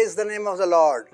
Praise the name of the Lord.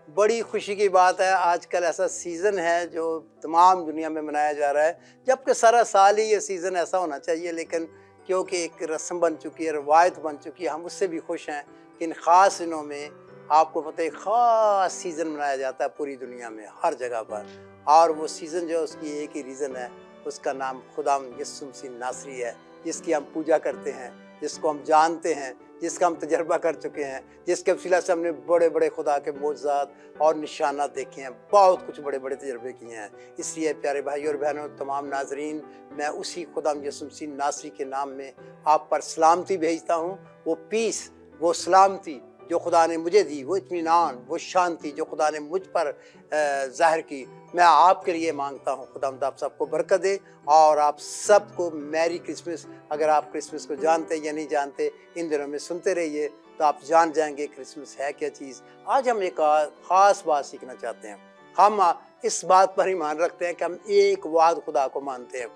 बड़ी खुशी की बात है, आजकल ऐसा सीज़न है जो तमाम दुनिया में मनाया जा रहा है, जबकि सारा साल ही ये सीज़न ऐसा होना चाहिए, लेकिन क्योंकि एक रस्म बन चुकी है, रवायत बन चुकी है, हम उससे भी खुश हैं कि इन ख़ास दिनों में आपको पता है ख़ास सीज़न मनाया जाता है पूरी दुनिया में हर जगह पर। और वो सीज़न जो है उसकी एक ही रीज़न है, उसका नाम खुदाम यीशु मसीह नासरी है, जिसकी हम पूजा करते हैं, जिसको हम जानते हैं, जिसका हम तजर्बा कर चुके हैं, जिसके वसीला से हमने बड़े बड़े खुदा के मोज़ात और निशानात देखे हैं, बहुत कुछ बड़े बड़े तजर्बे किए हैं। इसलिए प्यारे भाई और बहनों, तमाम नाजरीन, मैं उसी खुदाम यीशु मसीह नासरी के नाम में आप पर सलामती भेजता हूँ। वो पीस, वो सलामती जो खुदा ने मुझे दी, वो इत्मीनान, वो शांति जो खुदा ने मुझ पर ज़ाहिर की, मैं आपके लिए मांगता हूँ। खुदावंद आप सबको बरकत दे और आप सबको मैरी क्रिसमस। अगर आप क्रिसमस को जानते या नहीं जानते, इन दिनों में सुनते रहिए तो आप जान जाएंगे क्रिसमस है क्या चीज़। आज हम एक ख़ास बात सीखना चाहते हैं। हम इस बात पर ईमान रखते हैं कि हम एक वाद खुदा को मानते हैं,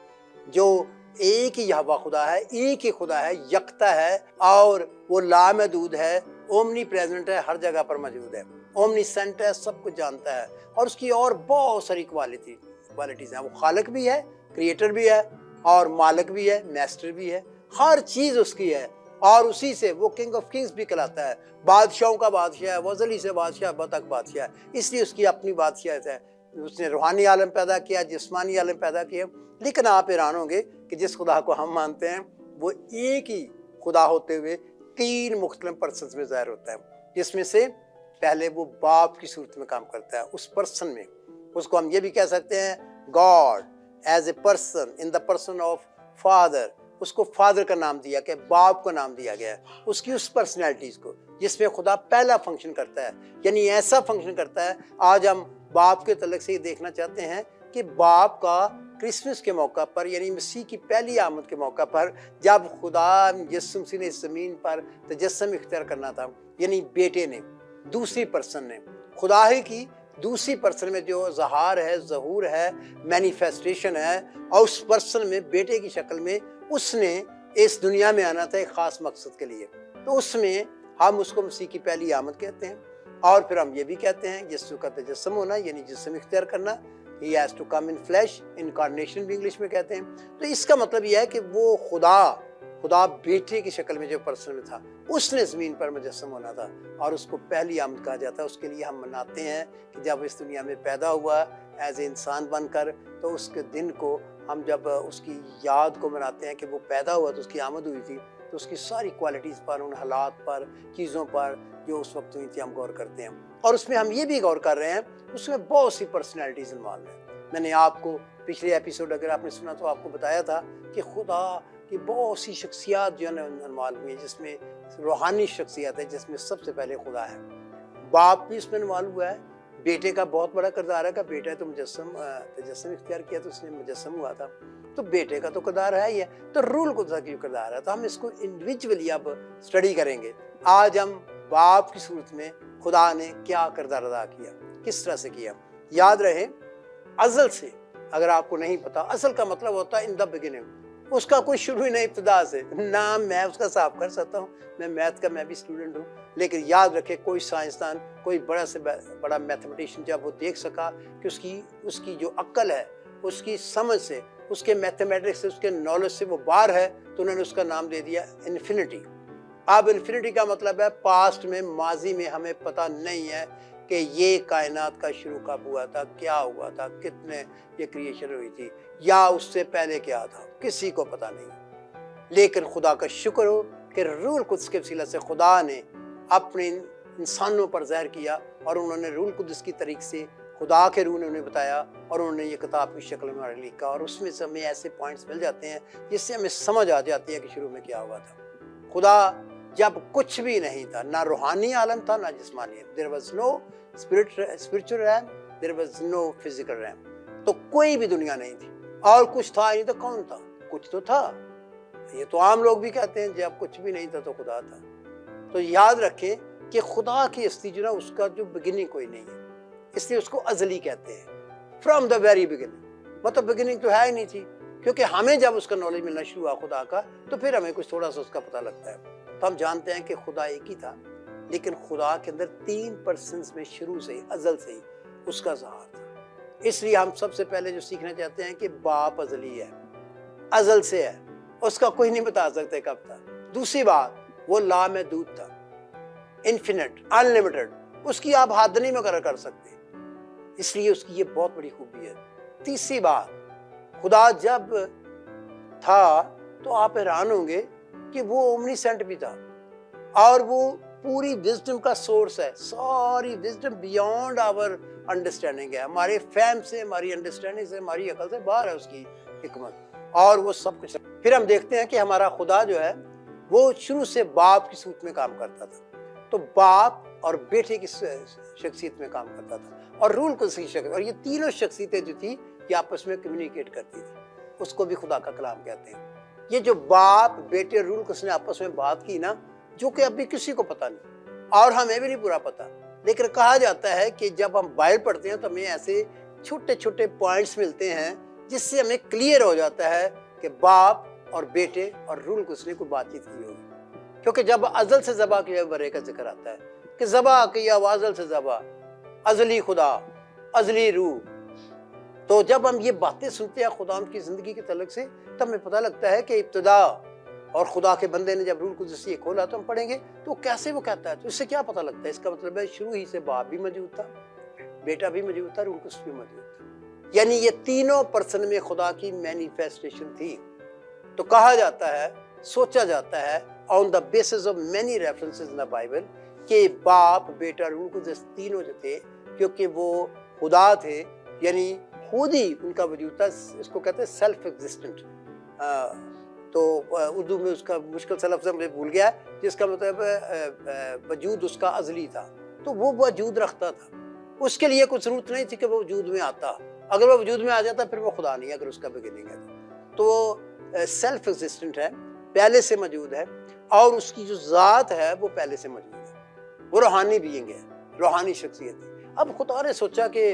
जो एक ही यहोवा खुदा है, एक ही खुदा है, यकता है और वो लामहदूद है, ओमनी प्रेजेंट है, हर जगह पर मौजूद है, ओमनीसेंट है, सब कुछ जानता है। और उसकी और बहुत सारी क्वालिटीज़ हैं। वो खालिक भी है, क्रिएटर भी है और मालिक भी है, मास्टर भी है, हर चीज़ उसकी है। और उसी से वो किंग ऑफ किंग्स भी कहलाता है, बादशाहों का बादशाह है, वो अज़ली से बादशाह अब तक बादशाह है, इसलिए उसकी अपनी बादशाहत है। उसने रूहानी आलम पैदा किया, जिस्मानी आलम पैदा किया। लेकिन आप हैरान होंगे कि जिस खुदा को हम मानते हैं वो एक ही खुदा होते हुए तीन मुख्तलिफ पर्सन्स में ज़ाहिर होता है, जिसमें से पहले वो बाप की सूरत में काम करता है उस पर्सन में। उसको हम ये भी कह सकते हैं God as a person in the person of father. उसको फादर का नाम दिया गया, बाप का नाम दिया गया है उसकी उस पर्सनैलिटीज़ को, जिसमें खुदा पहला फंक्शन करता है, यानी ऐसा फंक्शन करता है। आज हम बाप के तलक से ये देखना चाहते हैं कि बाप का क्रिसमस के मौका पर, यानी मसीह की पहली आमद के मौका पर, जब खुदा यीशु मसीह ने इस ज़मीन पर तजस्सुम इख्तियार करना था, यानी बेटे ने, दूसरी पर्सन ने, खुदा ही की दूसरी पर्सन में जो ज़हार है, ज़हूर है, मैनिफेस्टेशन है, और उस पर्सन में बेटे की शक्ल में उसने इस दुनिया में आना था एक ख़ास मकसद के लिए। तो उसमें हम उसको मसीह की पहली आमद कहते हैं। और फिर हम ये भी कहते हैं यीशु का तजस्सुम होना, यानी जिस्म इख्तियार करना, He has to come in flesh, incarnation भी इंग्लिश में कहते हैं। तो इसका मतलब यह है कि वो खुदा बेटे की शक्ल में जो पर्सन में था, उसने ज़मीन पर मुजस्सम होना था और उसको पहली आमद कहा जाता है। उसके लिए हम मनाते हैं कि जब इस दुनिया में पैदा हुआ एज ए इंसान बनकर, तो उसके दिन को हम जब उसकी याद को मनाते हैं कि वो पैदा हुआ तो उसकी आमद हुई थी, तो उसकी सारी क्वालिटीज़ पर, उन हालात पर, चीज़ों पर जो उस वक्त हुई थी, हम गौर करते हैं। और उसमें हम ये भी गौर कर रहे हैं उसमें बहुत सी पर्सनैलिटीज़ इन्वॉल्व हैं। मैंने आपको पिछले एपिसोड अगर आपने सुना तो आपको बताया था कि खुदा की बहुत सी शख्सियात जो है इन्वॉल्व हुई है, जिसमें रूहानी शख्सियत है, जिसमें सबसे पहले खुदा है। बाप भी इसमें इन्वॉल्व हुआ है, बेटे का बहुत बड़ा किरदार है। का बेटा है तो तजस्सुम इख्तियार किया तो उसने मुजस्सम हुआ था, तो बेटे का तो किरदार है ही है। तो रूल खुदा की किरदार है। तो हम इसको इंडिविजुअली अब स्टडी करेंगे। आज हम बाप की सूरत में खुदा ने क्या किरदार अदा किया, किस तरह से किया। याद रहे, अज़ल से, अगर आपको नहीं पता, असल का मतलब होता है इन द बिगिनिंग। उसका कोई शुरू ही नहीं इब्तिदा से, ना मैं उसका साफ कर सकता हूँ, मैं मैथ का मैं भी स्टूडेंट हूँ। लेकिन याद रखे, कोई साइंसदान, कोई बड़ा से बड़ा मैथमेटिशियन जब वो देख सका कि उसकी जो अक्ल है, उसकी समझ से, उसके मैथमेटिक्स से, उसके नॉलेज से वो बाहर है, तो उन्होंने उसका नाम दे दिया इन्फिनिटी। अब इन्फिनिटी का मतलब है पास्ट में, माजी में हमें पता नहीं है कि ये कायनात का शुरू कब हुआ था, क्या हुआ था, कितने ये क्रिएशन हुई थी, या उससे पहले क्या था, किसी को पता नहीं। लेकिन खुदा का शुक्र हो कि रूल कुद्स के वसीला से खुदा ने अपने इंसानों पर ज़ाहिर किया, और उन्होंने रूल कुद्स की तरीके से खुदा के रूह ने उन्हें बताया, और उन्होंने ये किताब की शक्ल में हमारे लिखा। और उसमें से हमें ऐसे पॉइंट्स मिल जाते हैं जिससे हमें समझ आ जाती है कि शुरू में क्या हुआ था। खुदा जब कुछ भी नहीं था, ना रूहानी आलम था, ना जिस्मानी, there was no spiritual realm, there was no physical realm. तो कोई भी दुनिया नहीं थी, और कुछ था नहीं तो कौन था? कुछ तो था। ये तो आम लोग भी कहते हैं जब कुछ भी नहीं था तो खुदा था। तो याद रखें कि खुदा की हस्ती जो ना, उसका जो बिगिनिंग कोई नहीं है, इसलिए उसको अज़ली कहते हैं, फ्रॉम द वेरी बिगिनिंग। मतलब बिगिनिंग तो है ही नहीं थी, क्योंकि हमें जब उसका नॉलेज मिलना शुरू हुआ खुदा का, तो फिर हमें कुछ थोड़ा सा उसका पता लगता है। तो हम जानते हैं कि खुदा एक ही था, लेकिन खुदा के अंदर 3% में शुरू से ही, अजल से ही उसका ज़हार था। इसलिए हम सबसे पहले जो सीखना चाहते हैं कि बाप अजली है, अजल से है, उसका कोई नहीं बता सकते कब था। दूसरी बात, वो लामहदूद था, इन्फिनिट, अनलिमिटेड, उसकी आप हद नहीं मुकर्रर कर सकते, इसलिए उसकी ये बहुत बड़ी खूबी है। तीसरी बात, खुदा जब था तो आप हैरान होंगे कि वो ओमनीसेंट भी था और वो पूरी विजडम का सोर्स है। सारी विजडम बियॉन्ड आवर अंडरस्टैंडिंग है, हमारे फैम से, हमारी अंडरस्टैंडिंग से, हमारी अकल से बाहर है उसकी हिकमत, और वो सब कुछ। फिर हम देखते हैं कि हमारा खुदा जो है वो शुरू से बाप की सूरत में काम करता था, तो बाप और बेटे की शख्सियत में काम करता था, और रूल को सही शख्सियत, और ये तीनों शख्सियतें जो थी ये आपस में कम्युनिकेट करती थी, उसको भी खुदा का कलाम कहते हैं। ये जो बाप बेटे रूल को उसने आपस में बात की ना, जो कि अभी किसी को पता नहीं और हमें भी नहीं पूरा पता, लेकिन कहा जाता है कि जब हम बाइबल पढ़ते हैं तो हमें ऐसे छोटे छोटे पॉइंट्स मिलते हैं जिससे हमें क्लियर हो जाता है कि बाप और बेटे और रूल को उसने कोई बातचीत की होगी। क्योंकि जब अजल से ज़बा किया बरे का जिक्र आता है कि ज़बा किया अजल से ज़बा, अजली खुदा, अजली रूह, तो जब हम ये बातें सुनते हैं खुदा की ज़िंदगी के तल्लुक से, तब हमें पता लगता है कि इब्तिदा और खुदा के बंदे ने जब रूह कुद्दूस ये खोला तो हम पढ़ेंगे तो कैसे वो कहता है, तो इससे क्या पता लगता है? इसका मतलब है शुरू ही से बाप भी मौजूद था, बेटा भी मौजूद था, रूह कुद्दूस भी मौजूद था, यानी ये तीनों पर्सन में खुदा की मैनिफेस्टेशन थी। तो कहा जाता है, सोचा जाता है on the basis of many references in the Bible कि बाप बेटा रूह कुद्दूस तीनों जो थे, क्योंकि वो खुदा थे, यानी खुद ही उनका वजूद था, इसको कहते हैं सेल्फ एग्जिस्टेंट। तो उर्दू में उसका मुश्किल सा लफ्ज़ मुझे भूल गया, जिसका मतलब वजूद उसका अजली था, तो वो वजूद रखता था, उसके लिए कुछ जरूरत नहीं थी कि वो वजूद में आता। अगर वो वजूद में आ जाता फिर वो खुदा नहीं, अगर उसका बिगिनिंग है तो वो सेल्फ एग्जिस्टेंट है, पहले से मौजूद है, और उसकी जो ज़ात है वो पहले से मौजूद है, वो रूहानी बीइंग है, रूहानी शख्सियत है। अब खुदा ने सोचा कि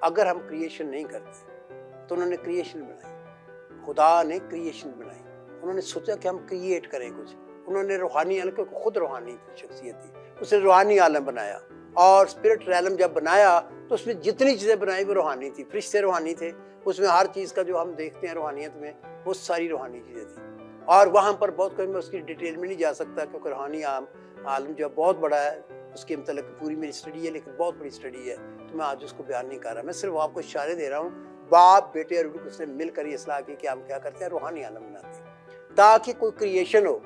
अगर हम क्रिएशन नहीं करते तो उन्होंने क्रिएशन बनाई, खुदा ने क्रिएशन बनाई, उन्होंने सोचा कि हम क्रिएट करें कुछ, उन्होंने रूहानी आलम, क्योंकि खुद रूहानी शख्सियत थी, उसने रूहानी आलम बनाया, और स्पिरिट रैलम जब बनाया तो उसमें जितनी चीज़ें बनाई वो रूहानी थी, फरिश्ते रूहानी थे, उसमें हर चीज़ का जो हम देखते हैं रूहानियत में वो सारी रूहानी चीज़ें थी, और वहाँ पर बहुत कोई मैं उसकी डिटेल में नहीं जा सकता क्योंकि रूहानी आलम जो है बहुत बड़ा है, उसके मतलब पूरी मेरी स्टडी है, लेकिन बहुत बड़ी स्टडी है, तो मैं आज उसको बयान नहीं कर रहा, मैं सिर्फ आपको इशारे दे रहा हूँ। बाप बेटे और रूह उसने मिलकर ये सलाह की कि हम क्या करते हैं, रूहानी आलम बनाते हैं, ताकि कोई क्रिएशन हो,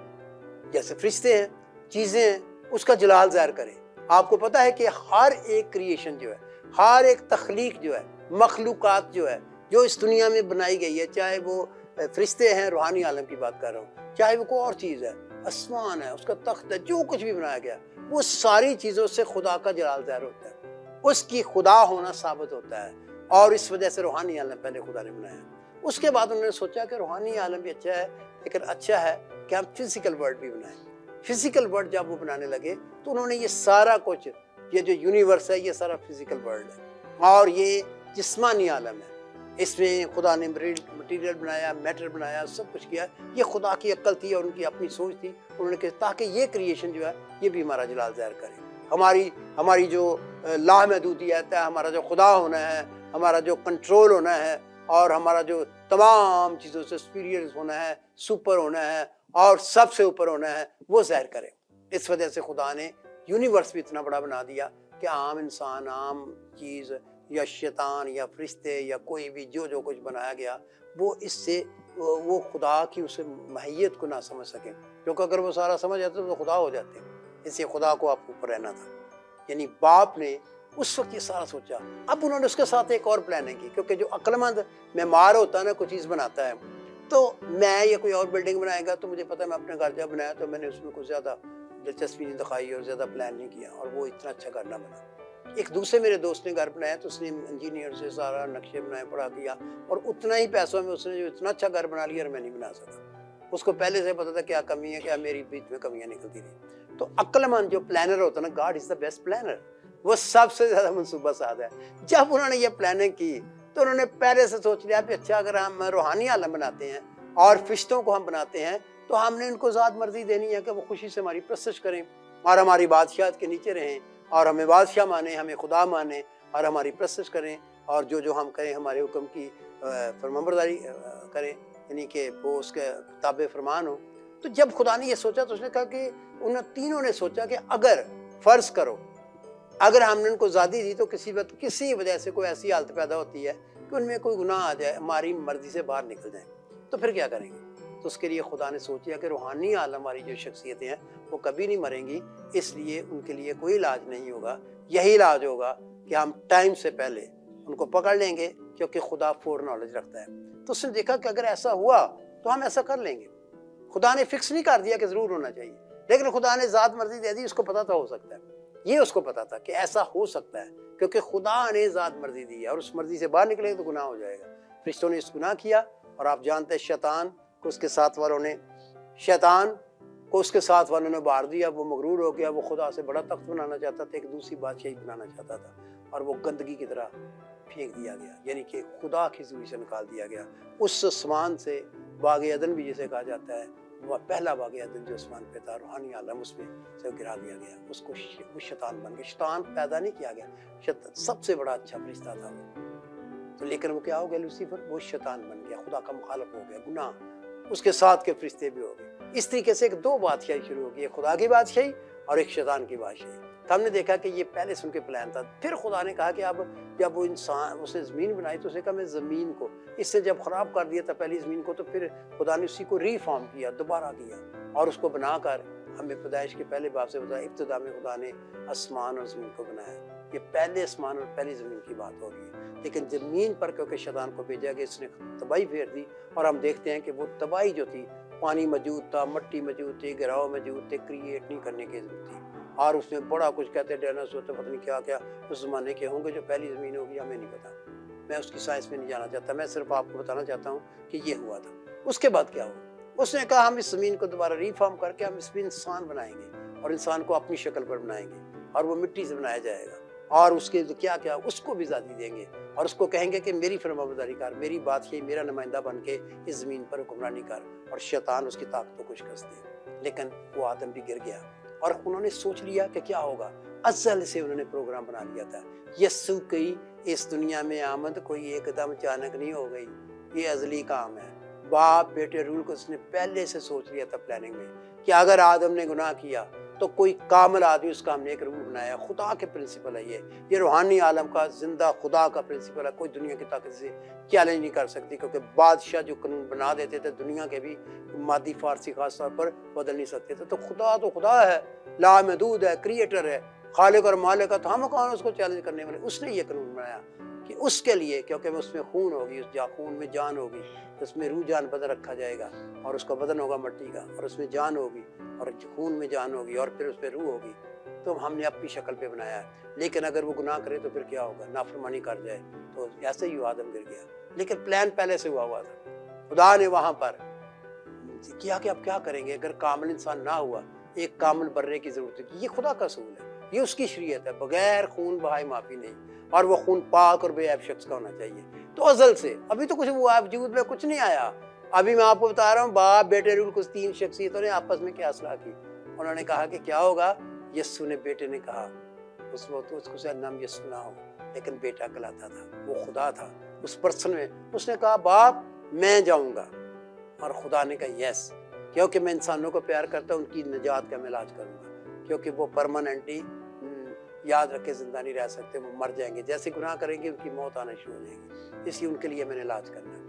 जैसे फरिश्ते हैं, चीज़ें हैं, उसका जलाल ज़ाहिर करे। आपको पता है कि हर एक क्रिएशन जो है, हर एक तख्लीक जो है, मखलूक़ात जो है, जो इस दुनिया में बनाई गई है, चाहे वो फरिश्ते हैं, रूहानी आलम की बात कर रहा हूँ, चाहे वो कोई और चीज़ है, आसमान है, उसका तख्त है, जो कुछ भी बनाया गया, वो सारी चीज़ों से खुदा का जलाल ज़ाहिर होता है, उसकी खुदा होना साबित होता है, और इस वजह से रूहानी आलम पहले खुदा ने बनाया। उसके बाद उन्होंने सोचा कि रूहानी आलम भी अच्छा है, लेकिन अच्छा है कि हम फिजिकल वर्ल्ड भी बनाएं। फिजिकल वर्ल्ड जब वो बनाने लगे तो उन्होंने ये सारा कुछ, ये जो यूनिवर्स है ये सारा फिजिकल वर्ल्ड है, और ये जिस्मानी आलम है, इसमें खुदा ने मटीरियल बनाया, मैटर बनाया, सब कुछ किया, ये खुदा की अक्ल थी और उनकी अपनी सोच थी, उन्होंने कहा ताकि ये क्रिएशन जो है ये भी हमारा जलाल ज़ाहिर करे, हमारी जो लामहदूदियत है, हमारा जो खुदा होना है, हमारा जो कंट्रोल होना है, और हमारा जो तमाम चीज़ों से सुपीरियर होना है, सुपर होना है, और सबसे ऊपर होना है, वो ज़ाहिर करे। इस वजह से खुदा ने यूनिवर्स भी इतना बड़ा बना दिया कि आम इंसान, आम चीज़ या शैतान या फरिश्ते या कोई भी जो कुछ बनाया गया, वो इससे वो खुदा की उस माहियत को ना समझ सके, क्योंकि अगर वो सारा समझ जाते तो खुदा हो जाते। इसलिए खुदा को आपको ऊपर रहना था, यानी बाप ने उस वक्त ये सारा सोचा। अब उन्होंने उसके साथ एक और प्लानिंग की, क्योंकि जो अक्लमंद मेमार होता है ना, कोई चीज़ बनाता है, तो मैं या कोई और बिल्डिंग बनाएगा तो मुझे पता है, मैं अपने घर जब बनाया तो मैंने उसमें कुछ ज़्यादा दिलचस्पी नहीं दिखाई और ज़्यादा प्लान नहीं किया, और वो इतना अच्छा घर ना बना। एक दूसरे मेरे दोस्त ने घर बनाया तो उसने इंजीनियर से सारा नक्शे बनाए, पढ़ा किया, और उतना ही पैसों में उसने जो इतना अच्छा घर बना लिया और मैं नहीं बना सका। उसको पहले से पता था क्या कमी है, क्या मेरी बीच में कमियां निकलती रही। तो अक्लमंद जो प्लानर होता है ना, God is the best planner, वो सबसे ज़्यादा मनसूबा साध है। जब उन्होंने ये प्लानिंग की तो उन्होंने पहले से सोच लिया कि अच्छा अगर हम रूहानी आलम बनाते हैं और फरिश्तों को हम बनाते हैं तो हमने इनको ज़ात मर्जी देनी है कि वो खुशी से हमारी प्रस्तश करें, और हमारी बादशाहत के नीचे रहें और हमें बादशाह माने, हमें खुदा माने और हमारी प्रस्तुत करें और जो जो हम करें हमारे हुक्म की फरमाबरदारी करें, यानी कि वो उसके ताबे फरमान हो। तो जब खुदा ने ये सोचा तो उसने कहा कि उन तीनों ने सोचा कि अगर फ़र्ज़ करो अगर हमने उनको आज़ादी दी तो किसी वजह से कोई ऐसी हालत पैदा होती है कि उनमें कोई गुनाह आ जाए, हमारी मर्जी से बाहर निकल जाए, तो फिर क्या करेंगे। तो उसके लिए खुदा ने सोच लिया कि रूहानी आलम वाली जो शख्सियतें हैं वो कभी नहीं मरेंगी, इसलिए उनके लिए कोई इलाज नहीं होगा। यही इलाज होगा कि हम टाइम से पहले उनको पकड़ लेंगे, क्योंकि खुदा फोर नॉलेज रखता है। तो उसने देखा कि अगर ऐसा हुआ तो हम ऐसा कर लेंगे। खुदा ने फिक्स नहीं कर दिया कि ज़रूर होना चाहिए, लेकिन खुदा ने ज़ात मर्जी दे दी। उसको पता था हो सकता है, ये उसको पता था कि ऐसा हो सकता है, क्योंकि खुदा ने ज़ात मर्जी दी है और उस मर्जी से बाहर निकलेंगे तो गुनाह हो जाएगा। फरिश्तों ने इस गुनाह किया और आप जानते हैं शैतान को उसके साथ वालों ने बाहर दिया। वो मगरूर हो गया, वो खुदा से बड़ा तख्त बनाना चाहता था, एक दूसरी बादशाही बनाना चाहता था और वो गंदगी की तरह फेंक दिया गया, यानी कि खुदा की ज़ुबान से निकाल दिया गया। उस आसमान से बाग अदन भी जिसे कहा जाता है, वह पहला बाग अदन जो आसमान पे था, रूहानी आलम उसमें से गिरा दिया गया। उसको वो शैतान बन गया। शैतान पैदा नहीं किया गया, सबसे बड़ा अच्छा फरिश्ता था वो, तो लेकिन वो क्या हो गया लूसीफर, वो शैतान बन गया, खुदा का मुखालफ हो गया, गुनाह उसके साथ के फरिश्ते भी हो गए। इस तरीके से एक दो बादशाही शुरू हो गई, खुदा की बादशाही और एक शैतान की बादशाही। तो हमने देखा कि ये पहले से उनके प्लान था। फिर खुदा ने कहा कि अब जब वो इंसान उसने ज़मीन बनाई तो उसने कहा मैं ज़मीन को इससे जब ख़राब कर दिया था पहली ज़मीन को, तो फिर खुदा ने उसी को रीफॉर्म किया, दोबारा किया और उसको बनाकर हमें पैदाइश के पहले बाब से बताया इब्तिदा में खुदा ने आसमान और ज़मीन को बनाया। ये पहले आसमान और पहली ज़मीन की बात हो रही है, लेकिन ज़मीन पर क्योंकि शैतान को भेजा गया, इसने तबाही फेर दी और हम देखते हैं कि वो तबाही जो थी, पानी मौजूद था, मिट्टी मौजूद थी, गिराव मौजूद थे, क्रिएट नहीं करने की जरूरत थी और उसमें बड़ा कुछ कहते डायनासोर तो पता नहीं क्या क्या उस ज़माने के होंगे। जो पहली ज़मीन होगी हमें नहीं पता, मैं उसकी साइंस में नहीं जाना चाहता, मैं सिर्फ आपको बताना चाहता हूँ कि ये हुआ था। उसके बाद क्या हुआ, उसने कहा हम इस ज़मीन को दोबारा रिफॉर्म करके हम इसमें इंसान बनाएंगे और इंसान को अपनी शक्ल पर बनाएंगे और वो मिट्टी से बनाया जाएगा और उसके क्या क्या उसको भी आज़ादी देंगे और उसको कहेंगे कि मेरी फरमाबरदारी कर, मेरी बात ये मेरा नुमाइंदा बन के इस ज़मीन पर हुक्मरानी कर, और शैतान उसकी ताकतों को शिकस्त दे। लेकिन वो आदम भी गिर गया और उन्होंने सोच लिया कि क्या होगा। अज़ल से उन्होंने प्रोग्राम बना लिया था। यस्सु की इस दुनिया में आमद कोई एकदम अचानक नहीं हो गई, ये अज़ली काम है। बाप बेटे रूल को उसने पहले से सोच लिया था प्लानिंग में कि अगर आदम ने गुनाह किया तो कोई कामिल आदमी उसका हमने एक रूल बनाया। खुदा के प्रिंसिपल है ये रूहानी आलम का जिंदा खुदा का प्रिंसिपल है। कोई दुनिया की ताकत से चैलेंज नहीं कर सकती, क्योंकि बादशाह जो कानून बना देते थे दुनिया के भी मादी फारसी खास तौर पर बदल नहीं सकते थे। तो खुदा है, लामहदूद है, क्रिएटर है, खालिक और मालिक है, तो हम कौन उसको चैलेंज करने वाले। उसने ये कानून बनाया कि उसके लिए, क्योंकि उसमें खून होगी, उस खून में जान होगी, उसमें रूह जान बदन रखा जाएगा और उसका बदन होगा मिट्टी का और उसमें जान होगी और खून में जान होगी और फिर उसमें रूह होगी। तो हमने अपनी शक्ल पे बनाया है। लेकिन अगर वो गुनाह करे तो फिर क्या होगा, नाफरमानी कर जाए तो ऐसे ही आदम गिर गया। लेकिन प्लान पहले से हुआ था। खुदा ने वहां पर किया कि अब क्या करेंगे अगर कामिल इंसान ना हुआ, एक कामिल बर्रे की जरूरत है। ये खुदा का असूल है, ये उसकी शरीयत है, बगैर खून बहाए माफी नहीं, और वो खून पाक और बेऐब शख्स का होना चाहिए। तो अजल से अभी तो कुछ हुआ, वजूद में कुछ नहीं आया। अभी मैं आपको बता रहा हूँ, बाप बेटे रूल कुछ तीन शख्सियतों ने आपस में क्या सलाह की। उन्होंने कहा कि क्या होगा। यस्सु ने बेटे ने कहा, उस वक्त उसको शायद नाम यस्सु ना हो, लेकिन बेटा कहलाता था, वो खुदा था उस पर्सन में। उसने कहा बाप मैं जाऊंगा, और खुदा ने कहा यस, क्योंकि मैं इंसानों को प्यार करता हूँ, उनकी निजात का मैं इलाज करूंगा, क्योंकि वो परमानेंटली याद रखे जिंदा नहीं रह सकते, वो मर जाएंगे। जैसे गुनाह करेंगे उनकी मौत आना शुरू हो जाएगी, इसलिए उनके लिए मैंने इलाज करना है।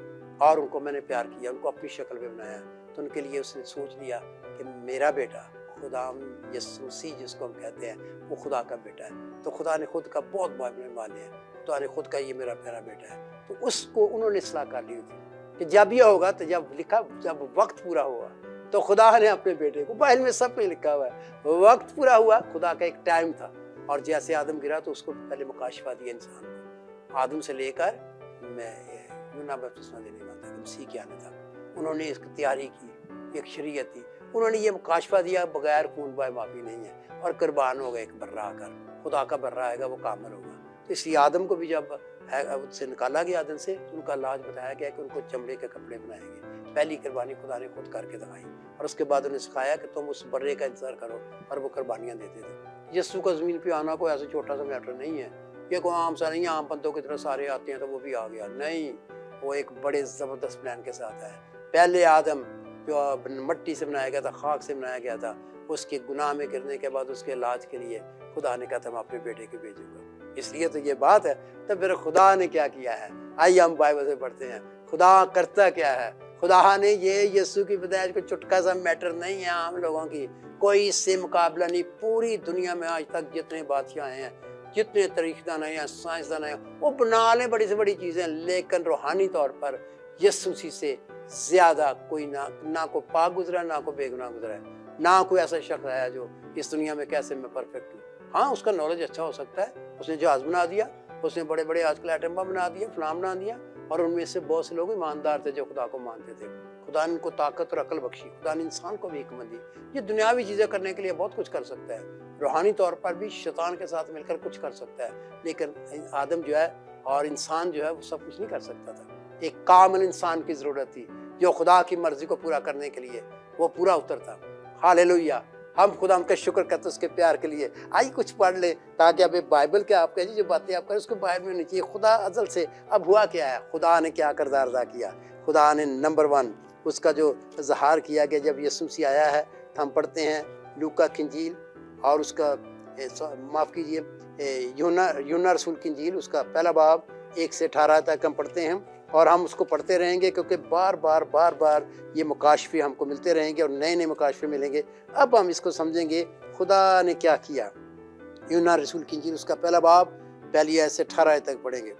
और उनको मैंने प्यार किया, उनको अपनी शक्ल में बनाया। तो उनके लिए उसने सोच लिया कि मेरा बेटा खुदा यस्सु मसीह जिसको हम कहते हैं वो खुदा का बेटा है। तो खुदा ने खुद का बहुत मान लिया, खुदा ने खुद का ये मेरा प्यारा बेटा है। तो उसको उन्होंने सलाह कर ली थी कि जब यह होगा, तो जब वक्त पूरा होगा, तो खुदा ने अपने बेटे को, बाइबल में सब पे लिखा हुआ है, वक्त पूरा हुआ, खुदा का एक टाइम था। और जैसे आदम गिरा तो उसको पहले मुकाशफा दिया इंसान को, आदम से लेकर मैं यूना बपतिस्मा देने वाला था मसीह के आने तक। उन्होंने इसकी तैयारी की, एक शरीयत थी, उन्होंने ये मुकाशफा दिया बगैर खून बहाए माफी नहीं है, और कुर्बान होगा एक बर्रा आकर, खुदा का बर्रा आएगा, वो कामिल होगा। तो इसलिए आदम को भी जब उससे निकाला गया आदम से, तो उनका इलाज बताया गया कि उनको चमड़े के कपड़े बनाएंगे, पहली कुर्बानी खुदा ने खुद करके दिखाई और उसके बाद उन्हें सिखाया कि तुम उस बर्रे का इंतजार करो, और वो कुर्बानियाँ देते थे। यीशु का ज़मीन पे आना कोई ऐसा छोटा सा मैटर नहीं है, ये कोई आम सा नहीं, आम बंदों की तरह सारे आते हैं तो वो भी आ गया, नहीं, वो एक बड़े ज़बरदस्त प्लान के साथ आया। पहले आदम जो मिट्टी से बनाया गया था, खाक से बनाया गया था, उसके गुनाह में गिरने के बाद उसके इलाज के लिए खुदा ने कहा था मैं अपने बेटे को भेजूंगा। इसलिए तो ये बात है। तब फिर खुदा ने क्या किया है, आइए हम बाइबल से पढ़ते हैं खुदा करता क्या है। खुदा ने ये यीशु की पैदाइश को चुटका सा मैटर नहीं है आम लोगों की, कोई इससे मुकाबला नहीं। पूरी दुनिया में आज तक जितने बादशाह हैं, जितने तारीखदान हैं, साइंसदान हैं, वो बना लें बड़ी से बड़ी चीज़ें, लेकिन रूहानी तौर पर यीशु मसीह से ज़्यादा कोई ना को पाक गुजरा, ना को बेगुनाह गुजरा है, ना कोई ऐसा शख्स आया जो इस दुनिया में कैसे मैं परफेक्ट हूँ। हाँ, उसका नॉलेज अच्छा हो सकता है, उसने जहाज़ बना दिया, उसने बड़े बड़े आजकल एटम बम बना दिया, फलाम बना दिया, और उनमें से बहुत से लोग ईमानदार थे जो खुदा को मानते थे। खुदा ने उनको ताकत और अकल बख्शी, खुदा ने इंसान को भी हिकमत दी। ये दुनियावी चीज़ें करने के लिए बहुत कुछ कर सकता है, रूहानी तौर पर भी शैतान के साथ मिलकर कुछ कर सकता है, लेकिन आदम जो है और इंसान जो है वो सब कुछ नहीं कर सकता था। एक कामिल इंसान की ज़रूरत थी जो खुदा की मर्जी को पूरा करने के लिए वो पूरा उतरता। हालेलुया, हम खुदा का शुक्र करते उसके प्यार के लिए। आइए कुछ पढ़ ले ताकि अब बाइबल के आप कहिए जो बातें आप करें उसको बाइबल में नहीं चाहिए। खुदा अज़ल से अब हुआ क्या है, खुदा ने क्या किरदार अदा किया। खुदा ने नंबर 1 उसका जो इजहार किया गया जब यीशु मसीह आया है। हम पढ़ते हैं लूका की इंजील और उसका माफ़ कीजिए यूहन्ना रसूल की इंजील उसका पहला बाब 1 से 18 तक हम पढ़ते हैं, और हम उसको पढ़ते रहेंगे क्योंकि बार बार ये मुकाशफे हमको मिलते रहेंगे और नए नए मुकाशफे मिलेंगे। अब हम इसको समझेंगे खुदा ने क्या किया। यूहन्ना रसूल की इंजील उसका पहला बाब पहली आयत से 18 तक पढ़ेंगे।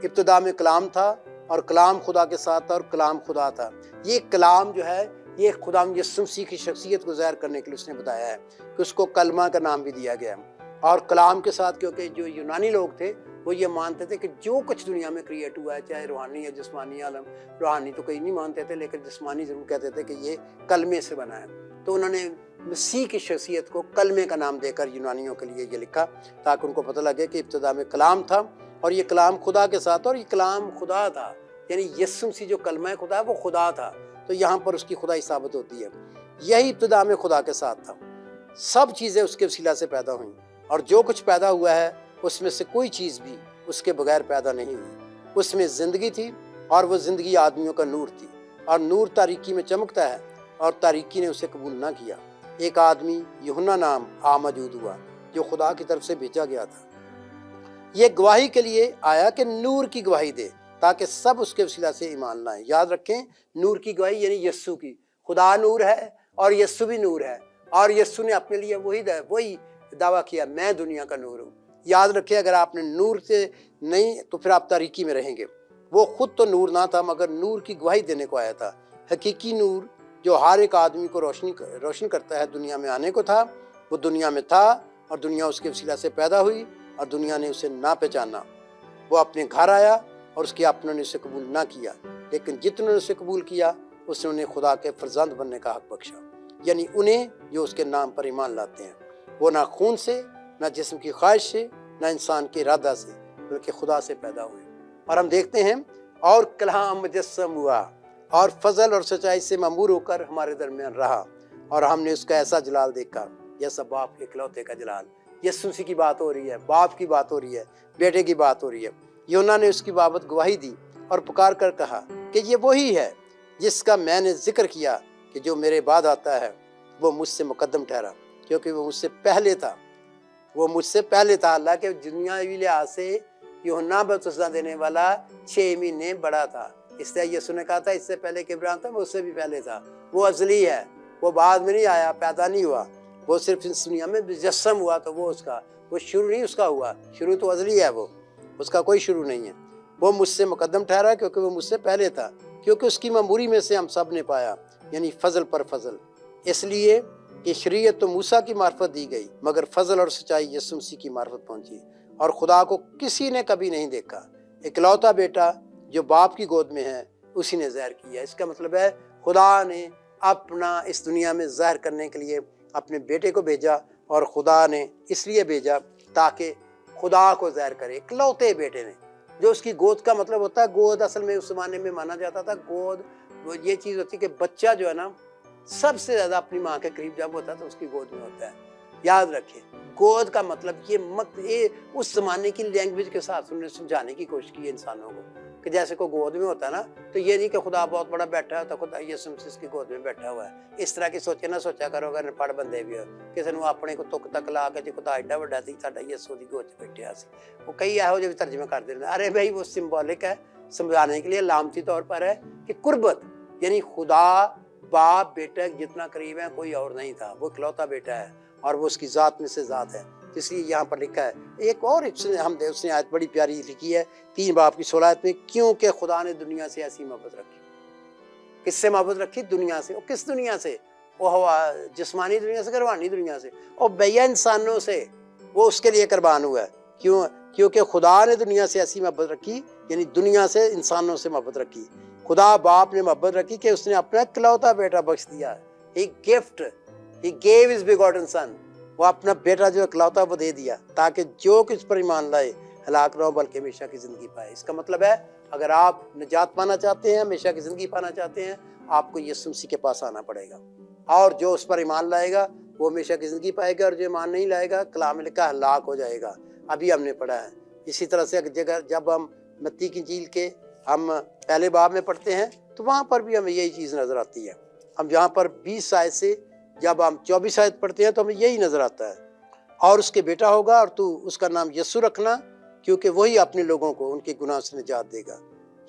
इब्तिदा में कलाम था और कलाम खुदा के साथ था और कलाम खुदा था। ये कलाम जो है ये खुदा यीशु मसीह की शख्सियत को ज़ाहिर करने के लिए उसने बताया है कि उसको कलमा का नाम भी दिया गया। और कलाम के साथ क्योंकि जो यूनानी लोग थे वो ये मानते थे कि जो कुछ दुनिया में क्रिएट हुआ है, चाहे रूहानी या जिस्मानी आलम, रूहानी तो कहीं नहीं मानते थे लेकिन जिस्मानी ज़रूर कहते थे कि ये कलमे से बना है। तो उन्होंने मसीह की शख्सियत को कलमे का नाम देकर यूनानियों के लिए ये लिखा ताकि उनको पता लगे कि इब्तिदा में कलाम था और ये कलाम खुदा के साथ और ये कलाम खुदा था, यानी यीशु मसीह जो कलमा है खुदा वो खुदा था। तो यहाँ पर उसकी खुदाई साबित होती है। यही इब्तिदा में खुदा के साथ था, सब चीज़ें उसके वसीला से पैदा हुई और जो कुछ पैदा हुआ है उसमें से कोई चीज़ भी उसके बगैर पैदा नहीं हुई। उसमें ज़िंदगी थी और वो ज़िंदगी आदमियों का नूर थी, और नूर तारीकी में चमकता है और तारीकी ने उसे कबूल ना किया। एक आदमी यूहन्ना नाम मौजूद हुआ जो खुदा की तरफ से भेजा गया था। ये गवाही के लिए आया कि नूर की गवाही दे ताकि सब उसके वसीला से ईमान लाएं। याद रखें, नूर की गवाही यानी यीशु की। खुदा नूर है और यीशु भी नूर है, और यीशु ने अपने लिए वही दावा किया, मैं दुनिया का नूर हूँ। याद रखें, अगर आपने नूर से नहीं तो फिर आप तारीकी में रहेंगे। वो खुद तो नूर ना था मगर नूर की गवाही देने को आया था। हकीकी नूर जो हर एक आदमी को रोशन करता है दुनिया में आने को था। वो दुनिया में था और दुनिया उसके वसीला से पैदा हुई और दुनिया ने उसे ना पहचाना। वो अपने घर आया और उसके अपनों ने उसे कबूल ना किया, लेकिन जितने ने उसे कबूल किया उसने उन्हें खुदा के फर्जंद बनने का हक बख्शा, यानी उन्हें जो उसके नाम पर ईमान लाते हैं। वो ना खून से, ना जिस्म की ख्वाहिश से, ना इंसान के इरादा से, बल्कि खुदा से पैदा हुए। और हम देखते हैं और कलाम मुजस्सम हुआ और फजल और सच्चाई से ममूर होकर हमारे दरमियान रहा, और हमने उसका ऐसा जलाल देखा जैसा बाप के इकलौते का जलाल। यीशु मसीह की बात हो रही है, बाप की बात हो रही है, बेटे की बात हो रही है। यूहन्ना ने उसकी बाबत गवाही दी और पुकार कर कहा कि ये वही है जिसका मैंने जिक्र किया कि जो मेरे बाद आता है वो मुझसे मुकद्दम ठहरा, क्योंकि वो मुझसे पहले था। वो मुझसे पहले था। अल्लाह के दुनियावी लिहाज से यूहन्ना बपतिस्मा देने वाला 6 महीने बड़ा था। इसलिए यीशु ने कहा था इससे पहले कि इब्राहिम था, मैं उससे भी पहले था। वो अजली है, वो बाद में नहीं आया, पैदा नहीं हुआ। वो सिर्फ इस दुनिया में मुजस्सम हुआ, तो वो शुरू नहीं उसका हुआ। शुरू तो अजली है, वो उसका कोई शुरू नहीं है। वो मुझसे मुकद्दम ठहरा क्योंकि वो मुझसे पहले था, क्योंकि उसकी ममूरी में से हम सब ने पाया, यानी फजल पर फजल। इसलिए कि शरीयत तो मूसा की मार्फत दी गई मगर फजल और सच्चाई यीशु मसीह की मार्फत पहुंची। और खुदा को किसी ने कभी नहीं देखा, इकलौता बेटा जो बाप की गोद में है उसी ने ज़ाहिर किया। इसका मतलब है खुदा ने अपना इस दुनिया में ज़ाहिर करने के लिए अपने बेटे को भेजा, और खुदा ने इसलिए भेजा ताकि खुदा को ज़ाहिर करे। इकलौते बेटे ने, जो उसकी गोद का मतलब होता है, गोद असल में उस ज़माने में माना जाता था, गोद वो ये चीज़ होती है कि बच्चा जो है ना सबसे ज़्यादा अपनी माँ के करीब जब होता है तो उसकी गोद में होता है। याद रखिए, गोद का मतलब ये उस ज़माने की लैंग्वेज के साथ उन्होंने समझाने की कोशिश की इंसानों को कि जैसे कोई गोद में होता है ना, तो ये नहीं कि खुदा बहुत बड़ा बैठा है तो खुदा यीशु मसीह उसकी गोद में बैठा हुआ है। इस तरह की सोचे ना सोचा करो अगर अनपढ़ बंदे भी हो, किसी ने अपने को तुक तक ला के जो खुदा एडा वड्डा सी साडा यीशु दी गोद च बैठा सी, वो कई ਇਹੋ ਜਿਹੇ तर्जमे कर देते हैं। अरे भाई वो सिंबॉलिक है, समझाने के लिए लामती तौर पर है कि कुर्बत यानी खुदा बाप बेटे जितना करीब है कोई और नहीं था, वो इकलौता बेटा है और वो उसकी ज़ात में से ज़ात है। इसलिए यहाँ पर लिखा है एक और उसने आयत बड़ी प्यारी लिखी है 3 बाब की 16 आयत में, क्योंकि खुदा ने दुनिया से ऐसी मोहब्बत रखी। किससे मोहब्बत रखी? दुनिया से। और किस दुनिया से? वो हवा जिस्मानी दुनिया से, रूहानी दुनिया से, और भैया इंसानों से वो उसके लिए कुर्बान हुआ है। क्यों? क्योंकि खुदा ने दुनिया से ऐसी मोहब्बत रखी, यानी दुनिया से इंसानों से मोहब्बत रखी। खुदा बाप ने मोहब्बत रखी कि उसने अपना इकलौता बेटा बख्श दिया। एक gift, he gave his begotten son, वो अपना बेटा जो इकलौता वो दे दिया ताकि जो कुछ पर ईमान लाए हलाक ना हो बल्कि हमेशा की ज़िंदगी पाए। इसका मतलब है अगर आप निजात पाना चाहते हैं, हमेशा की ज़िंदगी पाना चाहते हैं, आपको यीशु मसीह के पास आना पड़ेगा और जो उस पर ईमान लाएगा वो हमेशा की ज़िंदगी पाएगा और जो ईमान नहीं लाएगा कलाम में लिखा हलाक हो जाएगा। अभी हमने पढ़ा है। इसी तरह से जब हम मत्ती की इंजील के हम पहले बाब में पढ़ते हैं तो वहाँ पर भी हमें यही चीज़ नज़र आती है। हम जहाँ पर 20 आयत से जब हम 24 आयत पढ़ते हैं तो हमें यही नज़र आता है, और उसके बेटा होगा और तू उसका नाम यीशु रखना क्योंकि वही अपने लोगों को उनके गुनाह से निजात देगा।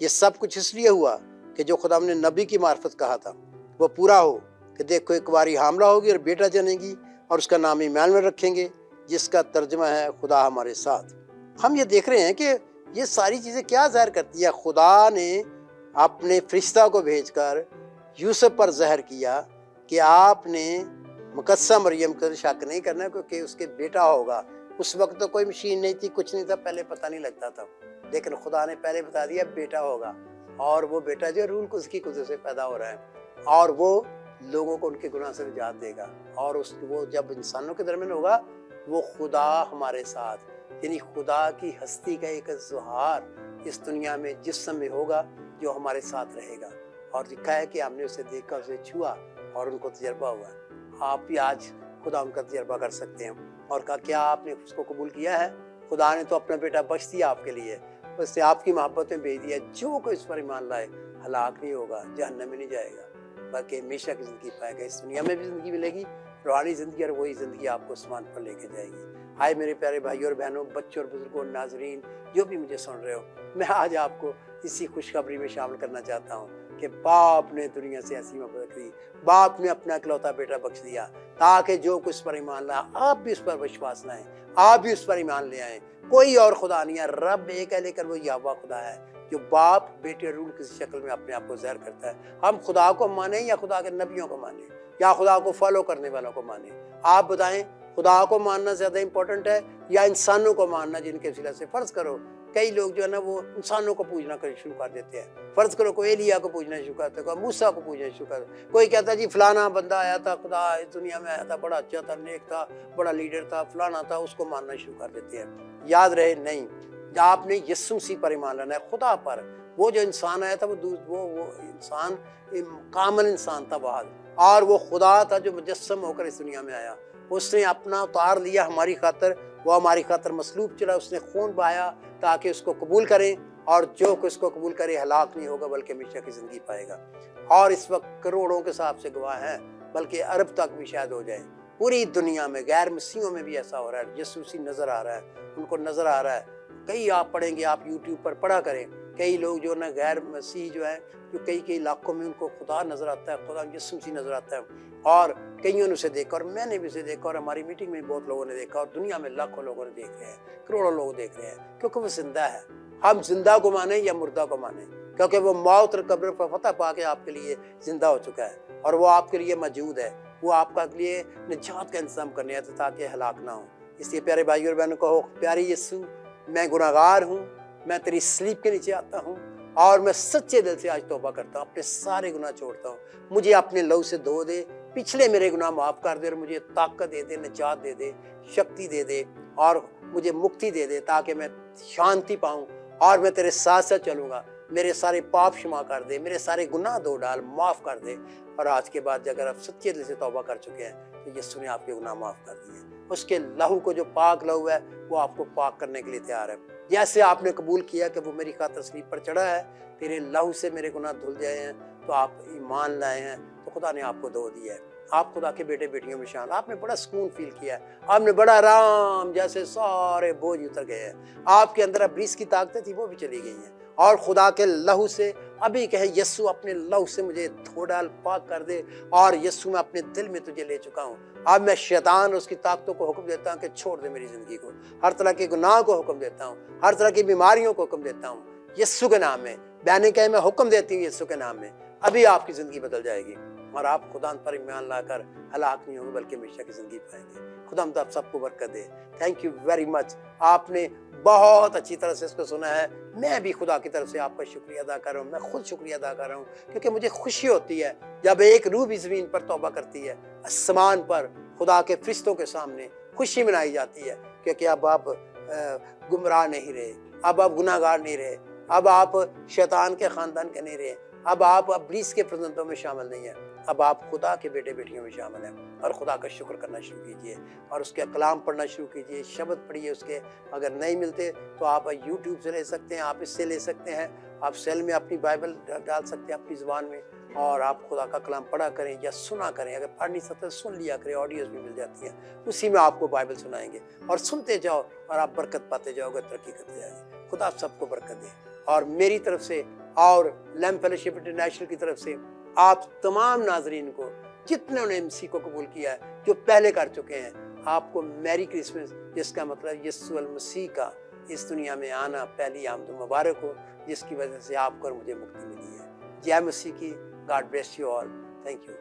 ये सब कुछ इसलिए हुआ कि जो खुदा ने नबी की मार्फत कहा था वो पूरा हो कि देखो एक बारी हामला होगी और बेटा जनेगी और उसका नाम इमानुएल रखेंगे, जिसका तर्जमा है खुदा हमारे साथ। हम ये देख रहे हैं कि ये सारी चीज़ें क्या ज़ाहिर करती है। खुदा ने अपने फरिश्ता को भेजकर यूसुफ पर ज़हर किया कि आपने मुकद्दसा मरियम पर शक नहीं करना क्योंकि उसके बेटा होगा। उस वक्त तो कोई मशीन नहीं थी, कुछ नहीं था, पहले पता नहीं लगता था, लेकिन खुदा ने पहले बता दिया बेटा होगा और वो बेटा जो रूल को उसकी कुदरत से पैदा हो रहा है और वो लोगों को उनके गुनाह से निजात देगा। और वो जब इंसानों के दरमियान होगा वो खुदा हमारे साथ, यानी खुदा की हस्ती का एक ज़ुहार इस दुनिया में जिस्म में होगा जो हमारे साथ रहेगा। और लिखा है कि हमने उसे देखा, उसे छुआ और उनको तजर्बा हुआ। आप भी आज खुदा उनका तजर्बा कर सकते हैं। और कहा क्या आपने उसको कबूल किया है? खुदा ने तो अपना बेटा बख्श दिया आपके लिए, उसने आपकी मोहब्बत में भेज दिया। जो कोई इस पर ईमान लाए हलाक नहीं होगा, जहन्नम में नहीं जाएगा, बल्कि हमेशा की ज़िंदगी पाएगा। इस दुनिया में भी ज़िंदगी मिलेगी, रूहानी ज़िंदगी, और वही ज़िंदगी आपको आसमान पर लेके जाएगी। हाय मेरे प्यारे भाइयों और बहनों, बच्चों और बुजुर्गों और नाजरीन जो भी मुझे सुन रहे हो, मैं आज आपको इसी खुशखबरी में शामिल करना चाहता हूँ कि बाप ने दुनिया से ऐसी मोहब्बत की, बाप ने अपना इकलौता बेटा बख्श दिया ताकि जो कुछ पर ईमान लाए आप भी उस पर विश्वास लाएं, आप भी उस पर ईमान ले आएं। कोई और खुदा नहीं है, रब एक है, लेकर वो यहोवा खुदा है जो बाप बेटे रूल किसी शक्ल में अपने आप को ज़ाहिर करता है। हम खुदा को माने या खुदा के नबियों को माने या खुदा को फॉलो करने वालों को माने? आप बताएं, खुदा को मानना ज़्यादा इंपॉर्टेंट है या इंसानों को मानना जिनके वसीला से? फ़र्ज़ करो कई लोग जो है ना वो इंसानों को पूजना शुरू कर देते हैं। फ़र्ज़ करो कोई एलिया को पूजना शुरू करते, कोई मूसा को पूजना शुरू करते, कोई कहता है जी फलाना बंदा आया था, खुदा इस दुनिया में आया था, बड़ा अच्छा था, नेक था, बड़ा लीडर था, फलाना था, उसको मानना शुरू कर देते हैं। याद रहे नहीं, आपने यीशु मसीह पर ईमान लाना है, खुदा पर। वो जो इंसान आया था वो इंसान कामिल इंसान था वहाँ, और वो खुदा था जो मुजस्सम होकर इस दुनिया में आया। उसने अपना उतार लिया हमारी खातर, वो हमारी खातर मसलूब चला, उसने खून बहाया ताकि उसको कबूल करें, और जो कि उसको कबूल करे हलाक नहीं होगा बल्कि हमेशा की ज़िंदगी पाएगा। और इस वक्त करोड़ों के हिसाब से गवाह हैं, बल्कि अरब तक भी शायद हो जाए। पूरी दुनिया में गैर मसीहों में भी ऐसा हो रहा है। यीशु मसीह नज़र आ रहा है, उनको नज़र आ रहा है। कई आप पढ़ेंगे, आप यूट्यूब पर पढ़ा करें, कई लोग जो ना गैर मसीह जो है, जो कई इलाकों में उनको खुदा नज़र आता है, खुदा यीशु मसीह नज़र आता है, और कईयों ने उसे देखा और मैंने भी उसे देखा और हमारी मीटिंग में बहुत लोगों ने देखा और दुनिया में लाखों लोगों ने देख रहे हैं, करोड़ों लोग देख रहे हैं, क्योंकि वो जिंदा है। हम जिंदा को माने या मुर्दा को माने, क्योंकि वो मौत और कब्र पर फतह पाके आपके लिए जिंदा हो चुका है और वो आपके लिए मौजूद है। वो आपका लिए निजात का इंतजाम करने आया था ताकि हलाक ना हो। इसलिए प्यारे भाइयों और बहनों कहो, प्यारे यीशु, मैं गुनाहगार हूँ, मैं तेरी स्लीप के नीचे आता हूँ और मैं सच्चे दिल से आज तौबा करता हूँ, अपने सारे गुनाह छोड़ता हूँ। मुझे अपने लहू से धो दे, पिछले मेरे गुनाह माफ़ कर दे और मुझे ताकत दे दे, निजात दे दे, शक्ति दे दे और मुझे मुक्ति दे दे ताकि मैं शांति पाऊँ और मैं तेरे साथ साथ चलूँगा। मेरे सारे पाप क्षमा कर दे, मेरे सारे गुनाह धो डाल, माफ़ कर दे। और आज के बाद अगर आप सच्चे दिल से तौबा कर चुके हैं तो यीशु ने आपके गुनाह माफ़ कर दिए। उसके लहू को, जो पाक लहू है, वो आपको पाक करने के लिए तैयार है। जैसे आपने कबूल किया कि वो मेरी खातिर सलीब पर चढ़ा है, तेरे लहू से मेरे गुनाह धुल जाए हैं, तो आप ईमान लाए हैं, तो खुदा ने आपको धो दिया है। आप खुदा के बेटे बेटियों में शामिल, आपने बड़ा सुकून फील किया है, आपने बड़ा आराम, जैसे सारे बोझ उतर गए हैं। आपके अंदर इब्लीस की ताकतें थी वो भी चली गई हैं, और खुदा के लहू से अभी कहे यीशु अपने लहू से मुझे धो डाल, पाक कर दे। और यीशु मैं अपने दिल में तुझे ले चुका हूँ। अब मैं शैतान और उसकी ताकतों को हुक्म देता हूँ कि छोड़ दे मेरी जिंदगी को। हर तरह के गुनाह को हुक्म देता हूँ, हर तरह की बीमारियों को हुक्म देता हूँ यीशु के नाम में। बहने कहे मैं हुक्म देती हूँ यीशु के नाम में, अभी आपकी जिंदगी बदल जाएगी और आप खुदा पर ईमान लाकर हलाक नहीं होंगे बल्कि हमेशा की जिंदगी पाएंगे। खुदा हम आप सबको बरकत दे। थैंक यू वेरी मच, आपने बहुत अच्छी तरह से इसको सुना है। मैं भी खुदा की तरफ से आपका शुक्रिया अदा कर रहा हूँ, मैं खुद शुक्रिया अदा कर रहा हूँ, क्योंकि मुझे खुशी होती है जब एक रूह भी ज़मीन पर तौबा करती है, आसमान पर खुदा के फरिश्तों के सामने खुशी मनाई जाती है, क्योंकि अब आप गुमराह नहीं रहे, अब आप गुनाहगार नहीं रहे, अब आप शैतान के ख़ानदान के नहीं रहे, अब आप इब्लीस के फरजंदों में शामिल नहीं हैं, अब आप खुदा के बेटे बेटियों में शामिल हैं। और खुदा का शुक्र करना शुरू कीजिए और उसके कलाम पढ़ना शुरू कीजिए, शब्द पढ़िए उसके। अगर नहीं मिलते तो आप यूट्यूब से ले सकते हैं, आप इससे ले सकते हैं, आप सेल में अपनी बाइबल डाल सकते हैं अपनी ज़ुबान में, और आप खुदा का कलाम पढ़ा करें या सुना करें। अगर पढ़ नहीं सकते सुन लिया करें, ऑडियोज़ भी मिल जाती हैं, उसी में आपको बाइबल सुनाएंगे और सुनते जाओ और आप बरकत पाते जाओगे, तरक्की करते जाओगे। खुदा आप सबको बरकत दे। और मेरी तरफ से और लैम्प फेलोशिप इंटरनेशनल की तरफ से आप तमाम नाजरीन को, जितने ने मसीह को कबूल किया है, जो पहले कर चुके हैं, आपको मैरी क्रिसमस, जिसका मतलब यीशु अल मसीह का इस दुनिया में आना पहली आमद मुबारक हो, जिसकी वजह से आपको और मुझे मुक्ति मिली है। जय मसीह की। God bless you all. Thank you.